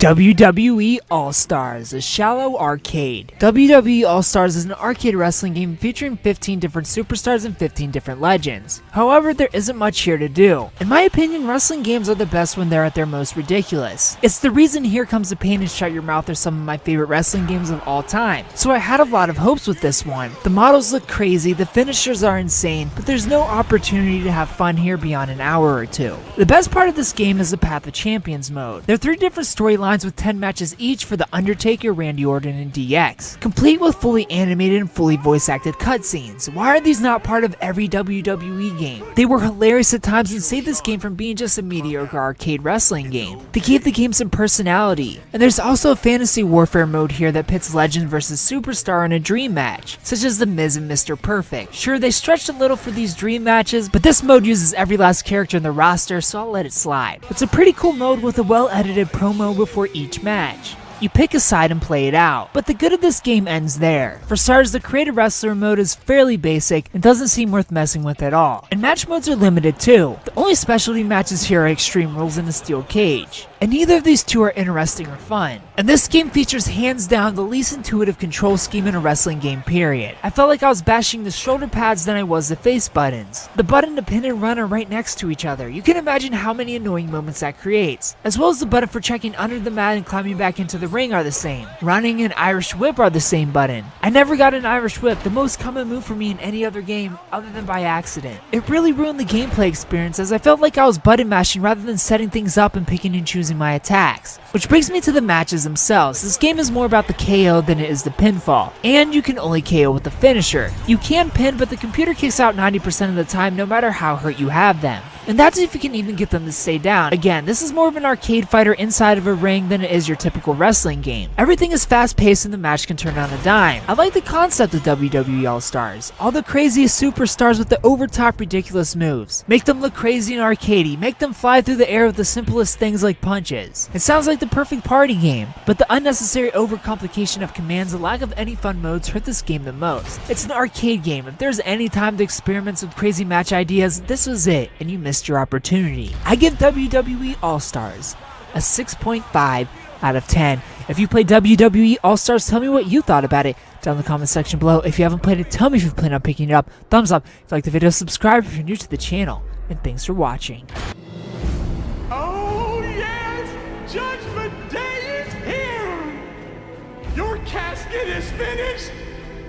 WWE All Stars, a shallow arcade. WWE All Stars is an arcade wrestling game featuring 15 different superstars and 15 different legends. However, there isn't much here to do. In my opinion, wrestling games are the best when they're at their most ridiculous. It's the reason Here Comes the Pain and Shut Your Mouth are some of my favorite wrestling games of all time, so I had a lot of hopes with this one. The models look crazy, the finishers are insane, but there's no opportunity to have fun here beyond an hour or two. The best part of this game is the Path of Champions mode. There are 3 different storylines with 10 matches each for The Undertaker, Randy Orton, and DX, complete with fully animated and fully voice acted cutscenes. Why are these not part of every WWE game? They were hilarious at times and saved this game from being just a mediocre arcade wrestling game. They gave the game some personality. And there's also a fantasy warfare mode here that pits legend versus superstar in a dream match, such as The Miz and Mr. Perfect. Sure, they stretched a little for these dream matches, but this mode uses every last character in the roster, so I'll let it slide. It's a pretty cool mode with a well-edited promo before each match. You pick a side and play it out, but the good of this game ends there. For starters, the creative wrestler mode is fairly basic and doesn't seem worth messing with at all. And match modes are limited too. The only specialty matches here are Extreme Rules and a steel cage, and neither of these two are interesting or fun. And this game features hands down the least intuitive control scheme in a wrestling game, period. I felt like I was bashing the shoulder pads than I was the face buttons. The button to pin and run are right next to each other. You can imagine how many annoying moments that creates. As well as the button for checking under the mat and climbing back into the ring are the same. Running and Irish Whip are the same button. I never got an Irish Whip, the most common move for me in any other game other than by accident. It really ruined the gameplay experience as I felt like I was button mashing rather than setting things up and picking and choosing my attacks. Which brings me to the matches themselves. This game is more about the KO than it is the pinfall, and you can only KO with the finisher. You can pin, but the computer kicks out 90% of the time no matter how hurt you have them. And that's if you can even get them to stay down. Again, this is more of an arcade fighter inside of a ring than it is your typical wrestling game. Everything is fast paced and the match can turn on a dime. I like the concept of WWE All Stars. All the craziest superstars with the over top ridiculous moves. Make them look crazy and arcadey. Make them fly through the air with the simplest things like punches. It sounds like the perfect party game, but the unnecessary overcomplication of commands and lack of any fun modes hurt this game the most. It's an arcade game. If there's any time to experiment with crazy match ideas, this was it, and you missed your opportunity. I give WWE All Stars a 6.5 out of 10. If you played WWE All Stars, tell me what you thought about it down in the comment section below. If you haven't played it, tell me if you plan on picking it up. Thumbs up if you like the video, subscribe if you're new to the channel, and thanks for watching. Oh yes, Judgment Day is here! Your casket is finished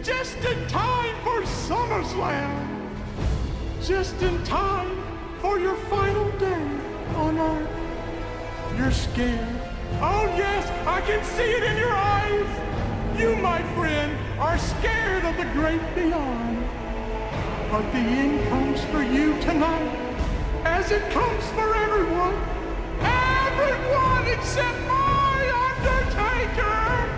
just in time for SummerSlam. Just in time for your final day on Earth. You're scared. Oh yes, I can see it in your eyes. You, my friend, are scared of the great beyond. But the end comes for you tonight, as it comes for everyone. Everyone except my Undertaker!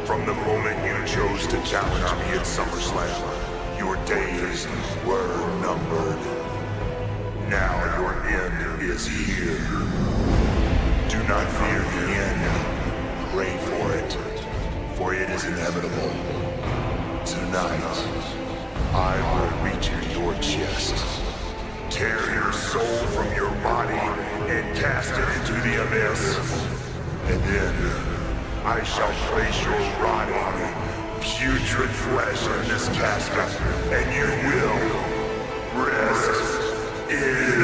From the moment you chose to challenge me at SummerSlam, your days were numbered. Now your end is here. Do not fear the end. Pray for it is inevitable. Tonight, I will reach into your chest, tear your soul from your body, and cast it into the abyss. And then, I shall place your rotting, putrid flesh in this casket, and you will rest in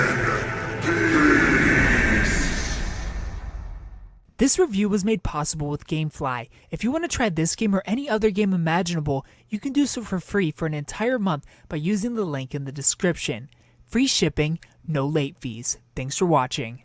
peace. This review was made possible with GameFly. If you want to try this game or any other game imaginable, you can do so for free for an entire month by using the link in the description. Free shipping, no late fees. Thanks for watching.